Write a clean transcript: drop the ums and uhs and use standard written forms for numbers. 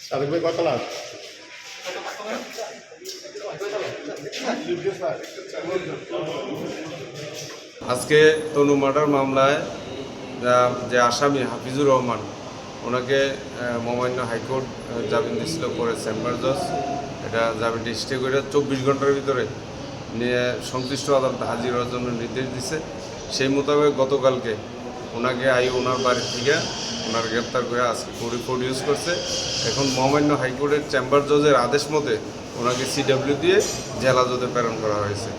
সাদিক ভাই কত লাখ? আজকে তনু মার্ডার মামলায় যে আসামি হাফিজুর রহমান ওনাকে মহামান্য হাইকোর্ট জামিন দিয়েছিল পরে চেম্বার জজ। এটা জামিনটি স্টে করে 24 ঘন্টার ভিতরে নিয়ে সংশ্লিষ্ট আদালতে হাজির হওয়ার জন্য নির্দেশ দিছে। সেই মোতাবেক গতকালকে ওনাকে ওনার বাড়ি থেকে ওনার গ্রেপ্তার করে আজকে প্রডিউস করছে। এখন মহামান্য হাইকোর্টের চেম্বার জজের আদেশ মতে ওনাকে CW দিয়ে জেলা জজে প্রেরণ করা হয়েছে।